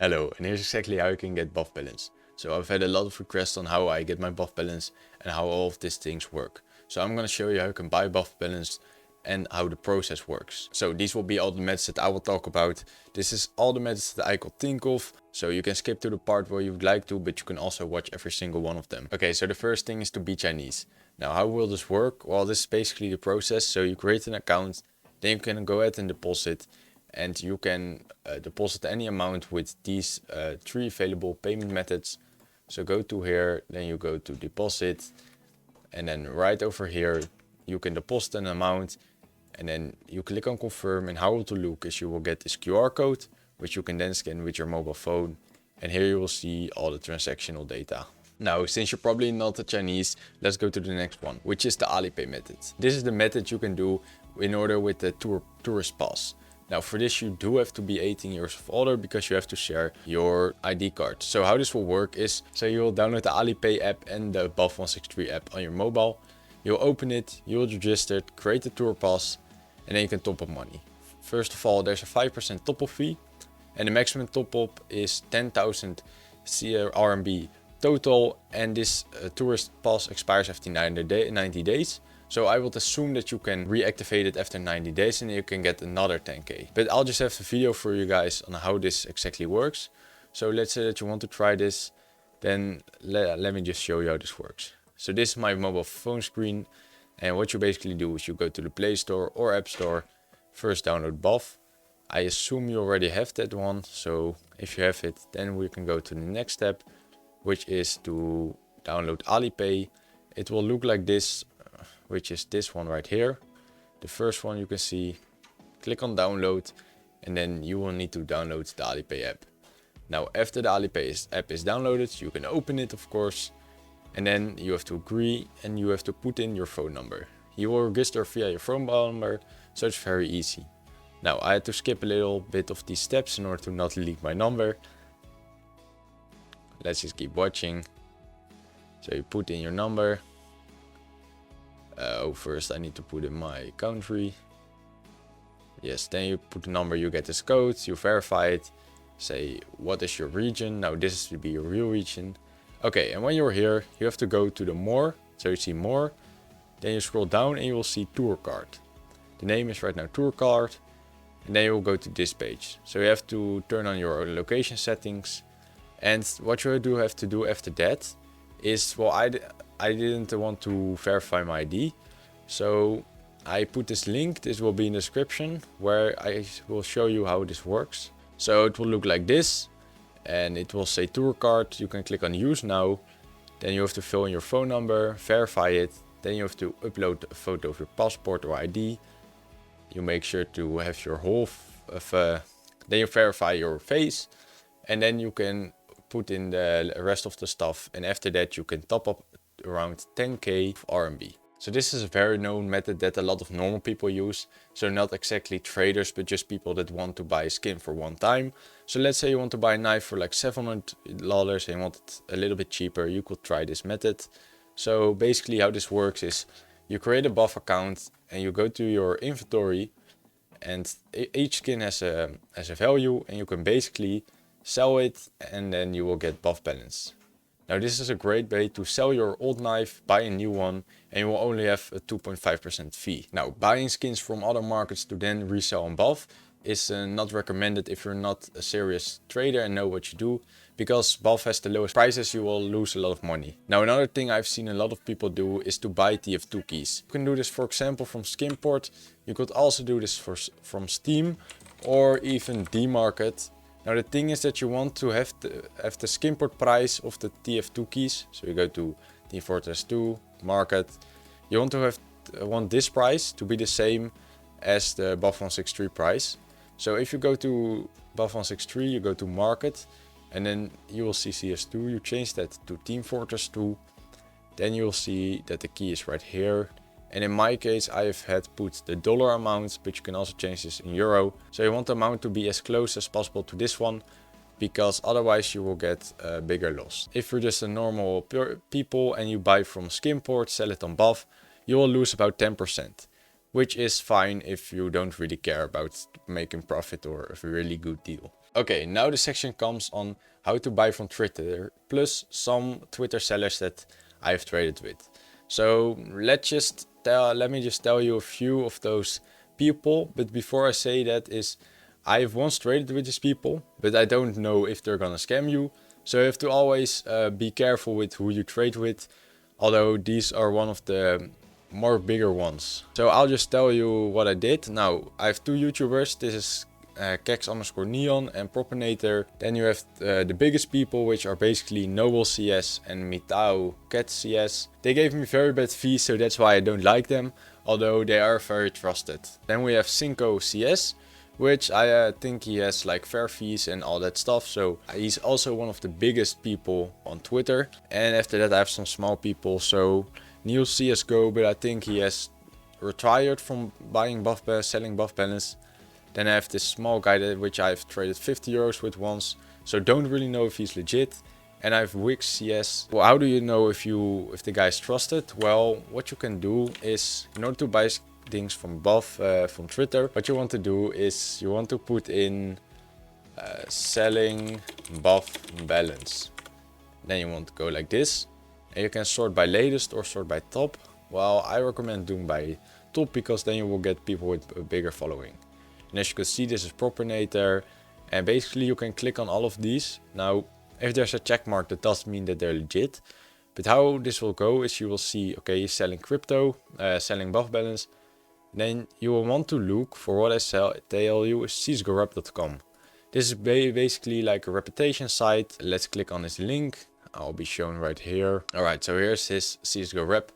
Hello, and here's exactly how you can get buff balance. So I've had a lot of requests on how I get my buff balance and how all of these things work. So I'm going to show you how you can buy buff balance and how the process works. So these will be all the methods that I will talk about. This is all the methods that I could think of. So you can skip to the part where you would like to, but you can also watch every single one of them. Okay, so the first thing is to be Chinese. Now how will this work? Well, this is basically the process. So you create an account, then you can go ahead and deposit. And you can deposit any amount with these 3 available payment methods. So go to here, then you go to deposit, and then right over here you can deposit an amount, and then you click on confirm. And how it will look is you will get this QR code, which you can then scan with your mobile phone, and here you will see all the transactional data. Now, since you're probably not a Chinese, let's go to the next one, which is the Alipay method. This is the method you can do in order with the tourist pass. Now for this you do have to be 18 years of older because you have to share your ID card. So how this will work is, so you'll download the Alipay app and the Buff163 app on your mobile. You'll open it, you'll register it, create the tour pass, and then you can top up money. First of all, there's a 5% top up fee, and the maximum top up is 10,000 RMB total, and this tourist pass expires after 90 days. So I would assume that you can reactivate it after 90 days and you can get another 10k. But I'll just have a video for you guys on how this exactly works. So let's say that you want to try this, then let me just show you how this works. So this is my mobile phone screen, and what you basically do is you go to the Play Store or App Store, first download Buff. I assume you already have that one, so if you have it, then we can go to the next step, which is to download Alipay. It will look like this, which is this one right here. The first one you can see, click on download, and then you will need to download the Alipay app. Now after the Alipay app is downloaded, you can open it of course, and then you have to agree and you have to put in your phone number. You will register via your phone number, so it's very easy. Now I had to skip a little bit of these steps in order to not leak my number. Let's just keep watching. So you put in your number. First I need to put in my country. Yes, then you put the number, you get this code, you verify it. Say, what is your region? Now this is to be your real region. Okay, and when you're here, you have to go to the more. So you see more. Then you scroll down and you will see tour card. The name is right now tour card. And then you will go to this page. So you have to turn on your location settings. And what you do have to do after that is, well, I didn't want to verify my ID, so I put this link. This will be in the description where I will show you how this works. So it will look like this, and it will say tour card. You can click on use now. Then you have to fill in your phone number, verify it. Then you have to upload a photo of your passport or ID. You make sure to have your whole, then you verify your face, and then you can put in the rest of the stuff. And after that you can top up around 10k RMB. So this is a very known method that a lot of normal people use. So not exactly traders, but just people that want to buy skin for one time. So let's say you want to buy a knife for like $700 and you want it a little bit cheaper. You could try this method. So basically how this works is you create a buff account and you go to your inventory, and each skin has a value, and you can basically sell it and then you will get buff balance. Now this is a great way to sell your old knife, buy a new one, and you will only have a 2.5% fee. Now buying skins from other markets to then resell on Buff is not recommended if you're not a serious trader and know what you do, because Buff has the lowest prices. You will lose a lot of money. Now another thing I've seen a lot of people do is to buy TF2 keys. You can do this for example from Skinport. You could also do this from Steam or even D-Market. Now the thing is that you want to have the Skinport price of the TF2 keys. So you go to Team Fortress 2, Market. You want this price to be the same as the Buff163 price. So if you go to Buff163, you go to Market, and then you will see CS2. You change that to Team Fortress 2. Then you'll see that the key is right here. And in my case, I have had put the dollar amount, but you can also change this in euro. So you want the amount to be as close as possible to this one, because otherwise you will get a bigger loss. If you're just a normal people and you buy from Skinport, sell it on Buff, you will lose about 10%, which is fine if you don't really care about making profit or a really good deal. Okay, now the section comes on how to buy from Twitter, plus some Twitter sellers that I've traded with. So let me just tell you a few of those people. But before I say that is, I've once traded with these people, but I don't know if they're gonna scam you. So you have to always be careful with who you trade with. Although these are one of the more bigger ones. So I'll just tell you what I did. Now I have two YouTubers. This is Kex_Neon and Propinator. Then you have the biggest people, which are basically Noble CS and Mitao Cat CS. They gave me very bad fees, so that's why I don't like them, although they are very trusted. Then we have Cinco CS, which I think he has like fair fees and all that stuff, so he's also one of the biggest people on Twitter. And after that I have some small people, so Neil CSGO, but I think he has retired from selling buff balance. Then I have this small guy which I've traded 50 euros with once, so don't really know if he's legit. And I have Wix CS. Well, how do you know if the guy is trusted? Well, what you can do is, in order to buy things from from Twitter, what you want to do is you want to put in selling buff balance. Then you want to go like this, and you can sort by latest or sort by top. Well, I recommend doing by top, because then you will get people with a bigger following. And as you can see, this is Propinator, and basically you can click on all of these. Now, if there's a check mark, that does mean that they're legit. But how this will go is you will see, okay, he's selling crypto, selling buff balance. Then you will want to look for what I tell you is csgorep.com. This is basically like a reputation site. Let's click on his link. I'll be shown right here. Alright, so here's his CSGO rep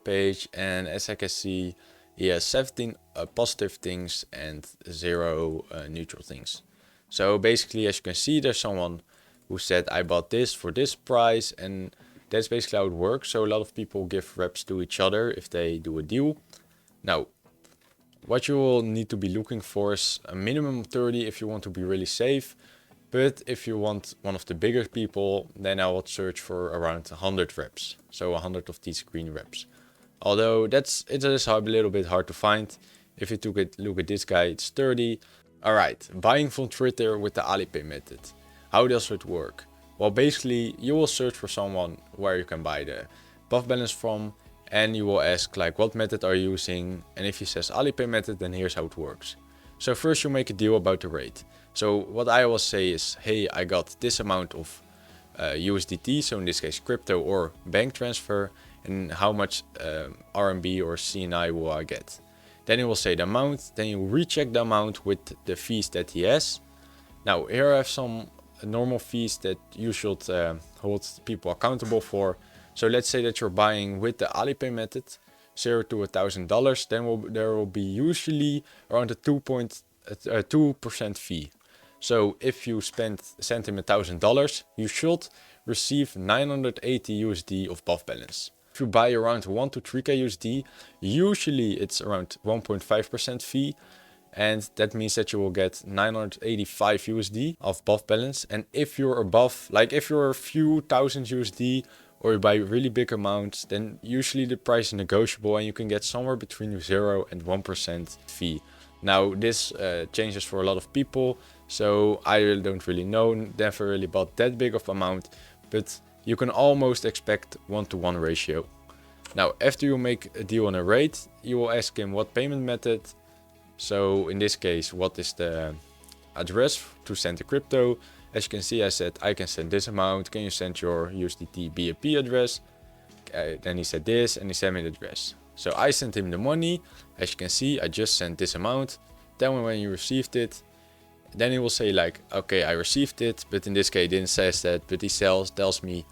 page, and as I can see, he has 17 positive things and 0 neutral things. So basically, as you can see, there's someone who said I bought this for this price, and that's basically how it works. So a lot of people give reps to each other if they do a deal. Now, what you will need to be looking for is a minimum 30 if you want to be really safe. But if you want one of the bigger people, then I would search for around 100 reps. So 100 of these green reps. Although it is a little bit hard to find. If you look at this guy, it's 30. Alright, buying from Twitter with the Alipay method. How does it work? Well, basically you will search for someone where you can buy the buff balance from, and you will ask like what method are you using, and if he says Alipay method, then here's how it works. So first you make a deal about the rate. So what I will say is, hey, I got this amount of USDT, so in this case crypto or bank transfer, and how much RMB or CNI will I get. Then he will say the amount, then you recheck the amount with the fees that he has. Now here I have some normal fees that you should hold people accountable for. So let's say that you're buying with the Alipay method, $0 to $1,000, then there will be usually around a 2% fee. So if you send him $1,000, you should receive 980 USD of buff balance. If you buy around 1 to 3k USD, usually it's around 1.5% fee, and that means that you will get 985 USD of buff balance. And if you're above, like if you're a few thousand USD or you buy really big amounts, then usually the price is negotiable and you can get somewhere between 0 and 1% fee. Now this changes for a lot of people, so I don't really know, never really bought that big of amount, but you can almost expect 1-to-1 ratio. Now after you make a deal on a rate, you will ask him what payment method. So in this case, what is the address to send the crypto? As you can see, I said I can send this amount, can you send your USDT BAP address? Then he said this and he sent me the address. So I sent him the money. As you can see, I just sent this amount. Then when you received it, then he will say like, okay, I received it, but in this case he didn't say that, but he tells me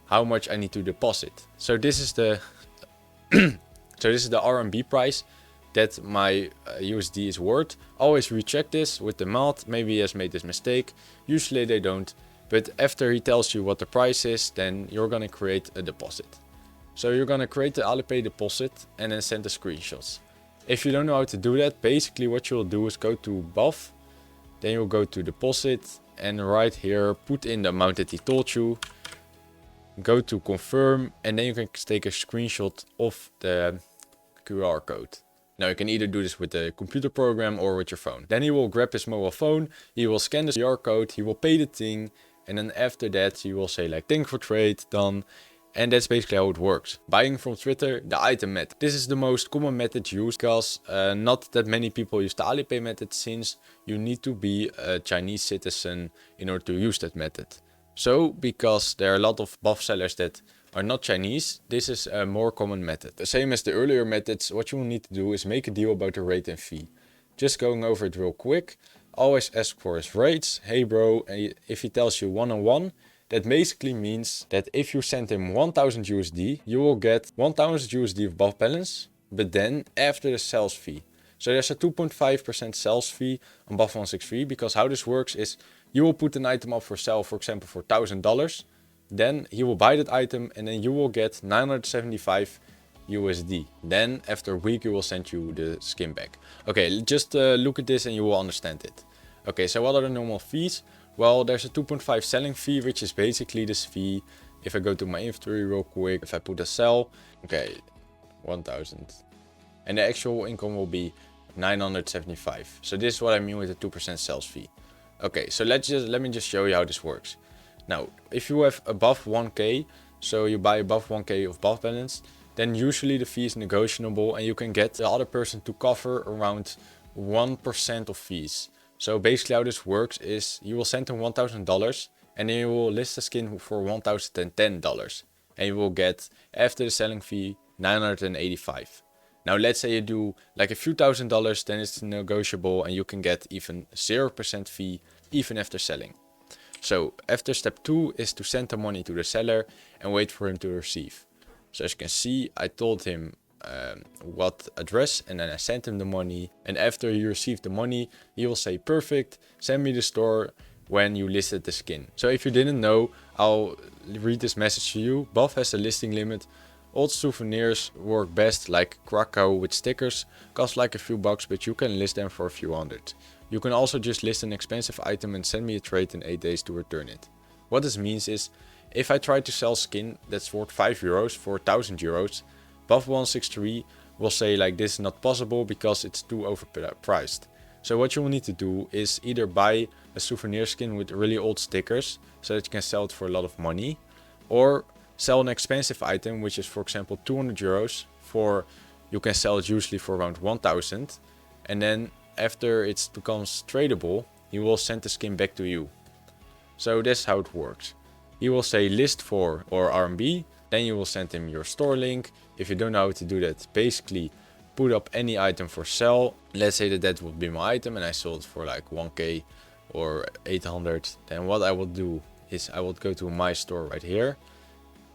how much I need to deposit. So this is the RMB price that my USD is worth. Always recheck this with the math. Maybe he has made this mistake. Usually they don't, but after he tells you what the price is, then you're gonna create a deposit. So you're gonna create the Alipay deposit and then send the screenshots. If you don't know how to do that, basically what you'll do is go to Buff, then you'll go to deposit, and right here put in the amount that he told you. Go to confirm, and then you can take a screenshot of the QR code. Now you can either do this with the computer program or with your phone. Then he will grab his mobile phone, he will scan the QR code, he will pay the thing, and then after that he will say like, thank you for trade, done. And that's basically how it works. Buying from Twitter, the item method. This is the most common method used because not that many people use the Alipay method, since you need to be a Chinese citizen in order to use that method. So because there are a lot of buff sellers that are not Chinese, this is a more common method. The same as the earlier methods, what you will need to do is make a deal about the rate and fee. Just going over it real quick, always ask for his rates. Hey bro, if he tells you 1-on-1, that basically means that if you send him 1000 USD, you will get 1000 USD of buff balance, but then after the sales fee. So there's a 2.5% sales fee on Buff163, because how this works is you will put an item up for sale, for example, for $1000. Then he will buy that item and then you will get 975 USD. Then after a week, he will send you the skin back. Okay, just look at this and you will understand it. Okay, so what are the normal fees? Well, there's a 2.5 selling fee, which is basically this fee. If I go to my inventory real quick, if I put a sell, okay, 1000. And the actual income will be 975. So this is what I mean with the 2% sales fee. Okay, so let me just show you how this works. Now, if you have above 1k, so you buy above 1k of buff balance, then usually the fee is negotiable and you can get the other person to cover around 1% of fees. So basically how this works is you will send him $1000 and then you will list the skin for $1010 and you will get, after the selling fee, 985. Now let's say you do like a few $1000s, then it's negotiable and you can get even 0% fee even after selling. So after step 2 is to send the money to the seller and wait for him to receive. So as you can see, I told him what address and then I sent him the money, and after he received the money he will say, perfect, send me the store when you listed the skin. So if you didn't know, I'll read this message to you. Buff has a listing limit. Old souvenirs work best, like Krakow with stickers, cost like a few bucks, but you can list them for a few hundred. You can also just list an expensive item and send me a trade in 8 days to return it. What this means is, if I try to sell skin that's worth 5 euros for 1000 euros, Buff163 will say like, this is not possible because it's too overpriced. So what you will need to do is either buy a souvenir skin with really old stickers so that you can sell it for a lot of money, or sell an expensive item which is, for example, 200 euros for, you can sell it usually for around 1000, and then after it becomes tradable, he will send the skin back to you. So that's how it works. He will say list for or RMB, then you will send him your store link. If you don't know how to do that, basically put up any item for sale. Let's say that would be my item and I sold it for like 1k or 800. Then what I will do is I will go to my store right here.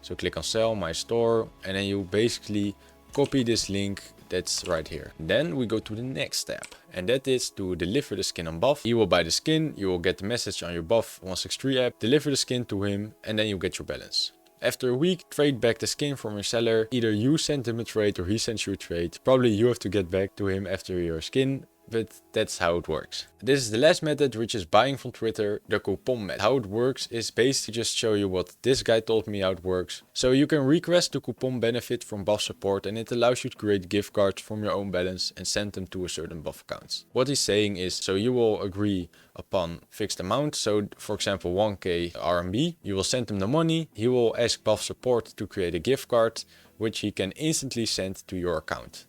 So click on sell, my store, and then you basically copy this link that's right here. Then we go to the next step, and that is to deliver the skin on Buff. He will buy the skin, you will get the message on your Buff163 app, deliver the skin to him, and then you get your balance. After a week, trade back the skin from your seller. Either you send him a trade or he sends you a trade. Probably you have to get back to him after your skin, but that's how it works. This is the last method, which is buying from Twitter, the coupon method. How it works is basically just show you what this guy told me how it works. So you can request the coupon benefit from Buff support, and it allows you to create gift cards from your own balance and send them to a certain Buff account. What he's saying is, so you will agree upon fixed amount. So for example, 1k RMB, you will send him the money. He will ask Buff support to create a gift card, which he can instantly send to your account.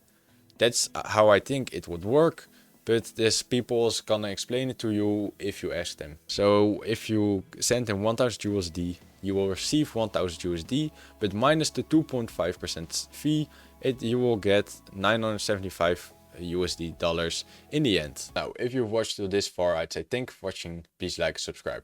That's how I think it would work. But this people is gonna explain it to you if you ask them. So if you send him 1000 USD, you will receive 1000 USD, but minus the 2.5% fee, you will get 975 USD dollars in the end. Now, if you've watched till this far, I'd say thank you for watching. Please like and subscribe.